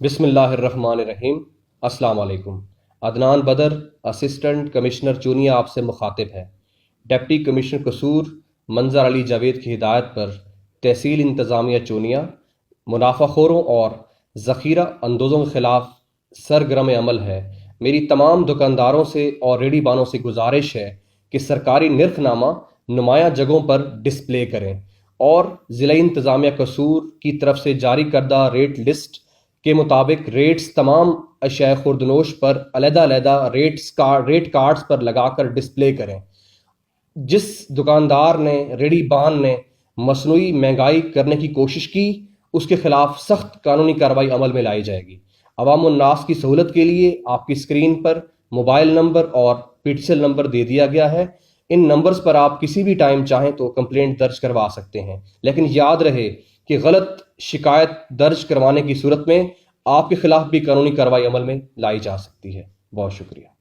بسم اللہ الرحمن الرحیم۔ السلام علیکم۔ عدنان بدر، اسسٹنٹ کمشنر چونیا آپ سے مخاطب ہے۔ ڈپٹی کمشنر قصور منظر علی جاوید کی ہدایت پر تحصیل انتظامیہ چونیا منافع خوروں اور ذخیرہ اندوزوں کے خلاف سرگرم عمل ہے۔ میری تمام دکانداروں سے اور ریڑھی بانوں سے گزارش ہے کہ سرکاری نرخ نامہ نمایاں جگہوں پر ڈسپلے کریں اور ضلع انتظامیہ قصور کی طرف سے جاری کردہ ریٹ لسٹ کے مطابق ریٹس تمام اشیاء خوردنوش پر علیحدہ ریٹ کارڈز پر لگا کر ڈسپلے کریں۔ جس دکاندار نے ریڑھی بان نے مصنوعی مہنگائی کرنے کی کوشش کی اس کے خلاف سخت قانونی کارروائی عمل میں لائی جائے گی۔ عوام الناس کی سہولت کے لیے آپ کی اسکرین پر موبائل نمبر اور PTCL نمبر دے دیا گیا ہے۔ ان نمبرز پر آپ کسی بھی ٹائم چاہیں تو کمپلینٹ درج کروا سکتے ہیں، لیکن یاد رہے کہ غلط شکایت درج کروانے کی صورت میں آپ کے خلاف بھی قانونی کارروائی عمل میں لائی جا سکتی ہے۔ بہت شکریہ۔